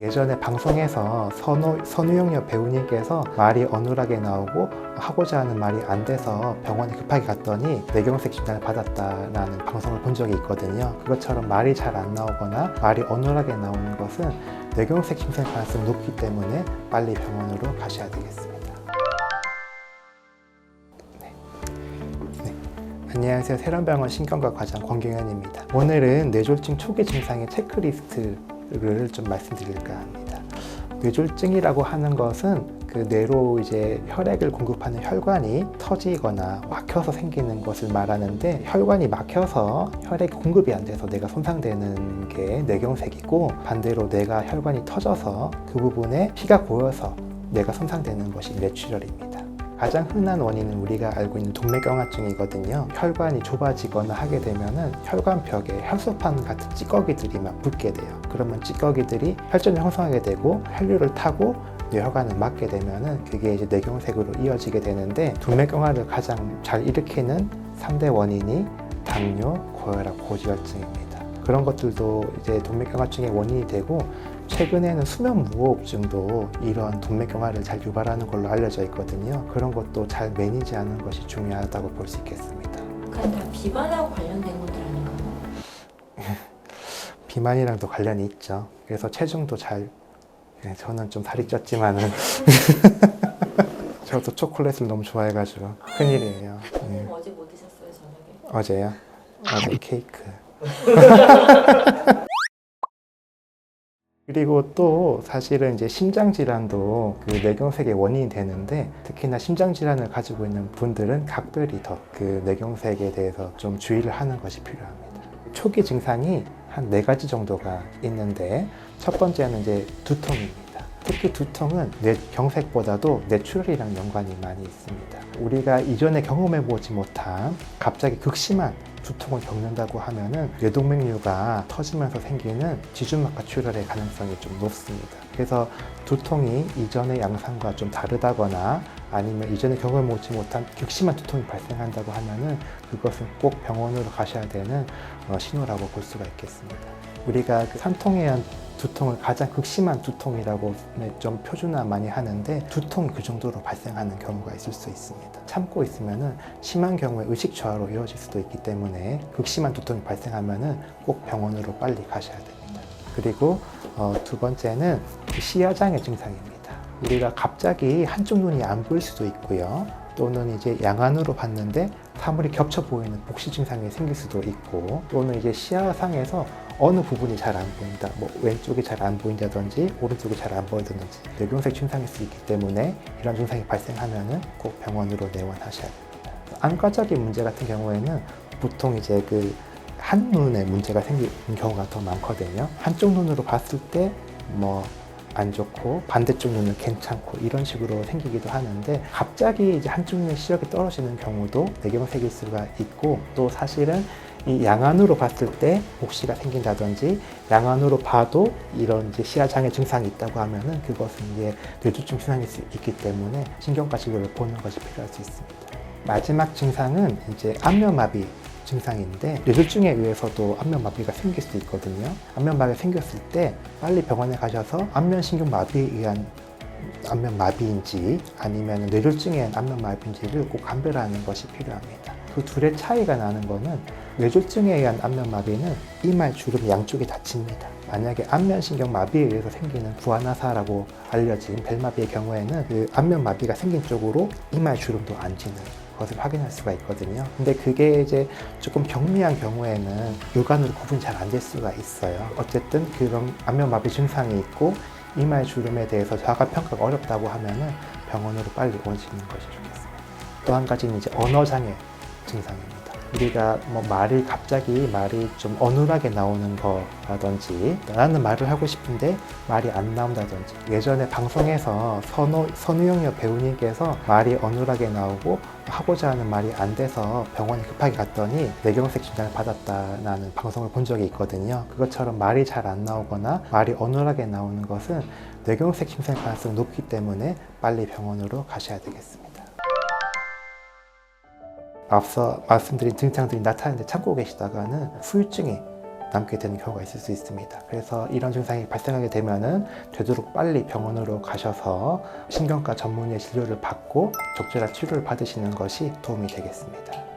예전에 방송에서 선우영녀 배우님께서 말이 어눌하게 나오고 하고자 하는 말이 안 돼서 병원에 급하게 갔더니 뇌경색 진단을 받았다라는 방송을 본 적이 있거든요. 그것처럼 말이 잘 안 나오거나 말이 어눌하게 나오는 것은 뇌경색 침생 가능성이 높기 때문에 빨리 병원으로 가셔야 되겠습니다. 안녕하세요. 새롬병원 신경과 과장 권경현입니다. 오늘은 뇌졸중 초기 증상의 체크리스트를 좀 말씀드릴까 합니다. 뇌졸중이라고 하는 것은 그 뇌로 이제 혈액을 공급하는 혈관이 터지거나 막혀서 생기는 것을 말하는데, 혈관이 막혀서 혈액 공급이 안 돼서 뇌가 손상되는 게 뇌경색이고, 반대로 뇌가 혈관이 터져서 그 부분에 피가 고여서 뇌가 손상되는 것이 뇌출혈입니다. 가장 흔한 원인은 우리가 알고 있는 동맥경화증이거든요. 혈관이 좁아지거나 하게 되면은 혈관벽에 혈소판 같은 찌꺼기들이 막 붙게 돼요. 그러면 찌꺼기들이 혈전을 형성하게 되고 혈류를 타고 뇌혈관을 막게 되면은 그게 이제 뇌경색으로 이어지게 되는데, 동맥경화를 가장 잘 일으키는 3대 원인이 당뇨, 고혈압, 고지혈증입니다. 그런 것들도 이제 동맥경화증의 원인이 되고, 최근에는 수면 무호흡증도 이런 동맥경화를 잘 유발하는 걸로 알려져 있거든요. 그런 것도 잘 매니지하는 것이 중요하다고 볼 수 있겠습니다. 그럼 다 비만하고 관련된 것들 아닌가요? 비만이랑도 관련이 있죠. 그래서 체중도 저는 좀 살이 쪘지만은 저도 초콜릿을 너무 좋아해가지고 큰일이에요. 네. 어제 뭐 드셨어요, 저녁에? 어제요? 어제 케이크. 그리고 또 사실은 이제 심장질환도 그 뇌경색의 원인이 되는데, 특히나 심장질환을 가지고 있는 분들은 각별히 더 그 뇌경색에 대해서 좀 주의를 하는 것이 필요합니다. 초기 증상이 한 4가지 정도가 있는데, 첫 번째는 이제 두통입니다. 특히 두통은 뇌경색보다도 뇌출혈이랑 연관이 많이 있습니다. 우리가 이전에 경험해보지 못한 갑자기 극심한 두통을 겪는다고 하면은 뇌동맥류가 터지면서 생기는 지준막하 출혈의 가능성이 좀 높습니다. 그래서 두통이 이전의 양상과 좀 다르다거나 아니면 이전에 경험해보지 못한 극심한 두통이 발생한다고 하면은 그것은 꼭 병원으로 가셔야 되는 신호라고 볼 수가 있겠습니다. 우리가 그 산통해한 두통을 가장 극심한 두통이라고 좀 표준화 많이 하는데, 두통이 그 정도로 발생하는 경우가 있을 수 있습니다. 참고 있으면은 심한 경우에 의식 저하로 이어질 수도 있기 때문에 극심한 두통이 발생하면은 꼭 병원으로 빨리 가셔야 됩니다. 그리고 두 번째는 시야장애 증상입니다. 우리가 갑자기 한쪽 눈이 안 보일 수도 있고요. 또는 이제 양안으로 봤는데 사물이 겹쳐 보이는 복시 증상이 생길 수도 있고, 또는 이제 시야상에서 어느 부분이 잘 안 보인다, 뭐 왼쪽이 잘 안 보인다든지 오른쪽이 잘 안 보인다든지 뇌경색 증상일 수 있기 때문에, 이런 증상이 발생하면은 꼭 병원으로 내원하셔야 됩니다. 안과적인 문제 같은 경우에는 보통 이제 그 한눈에 문제가 생기는 경우가 더 많거든요. 한쪽 눈으로 봤을 때 뭐 안 좋고 반대쪽 눈은 괜찮고 이런 식으로 생기기도 하는데, 갑자기 이제 한쪽 눈의 시력이 떨어지는 경우도 뇌경색일 수가 있고, 또 사실은 이 양안으로 봤을 때 복시가 생긴다든지 양안으로 봐도 이런 이제 시야장애 증상이 있다고 하면은 그것은 이제 뇌졸중 증상일 수 있기 때문에 신경과 진료를 보는 것이 필요할 수 있습니다. 마지막 증상은 이제 안면마비 증상인데, 뇌졸중에 의해서도 안면마비가 생길 수 있거든요. 안면마비가 생겼을 때 빨리 병원에 가셔서 안면신경마비에 의한 안면마비인지 아니면 뇌졸중에 의한 안면마비인지를 꼭 감별하는 것이 필요합니다. 그 둘의 차이가 나는 거는, 뇌졸중에 의한 안면마비는 이말 주름 양쪽이 다칩니다. 만약에 안면신경마비에 의해서 생기는 구아나사라고 알려진 벨마비의 경우에는 그 안면마비가 생긴 쪽으로 이말 주름도 안 지는 것을 확인할 수가 있거든요. 근데 그게 이제 조금 경미한 경우에는 육안으로 구분이 잘 안 될 수가 있어요. 어쨌든 그런 안면마비 증상이 있고 이마의 주름에 대해서 정확한 평가가 어렵다고 하면은 병원으로 빨리 오시는 것이 좋겠습니다. 또 한 가지는 이제 언어장애 증상입니다. 우리가 뭐 갑자기 말이 좀 어눌하게 나오는 거라든지, 나는 말을 하고 싶은데 말이 안 나온다든지, 예전에 방송에서 선우영녀 배우님께서 말이 어눌하게 나오고 하고자 하는 말이 안 돼서 병원에 급하게 갔더니 뇌경색 진단을 받았다는 방송을 본 적이 있거든요. 그것처럼 말이 잘 안 나오거나 말이 어눌하게 나오는 것은 뇌경색 침생 가능성이 높기 때문에 빨리 병원으로 가셔야 되겠습니다. 앞서 말씀드린 증상들이 나타나는데 참고 계시다가는 후유증이 남게 되는 경우가 있을 수 있습니다. 그래서 이런 증상이 발생하게 되면은 되도록 빨리 병원으로 가셔서 신경과 전문의의 진료를 받고 적절한 치료를 받으시는 것이 도움이 되겠습니다.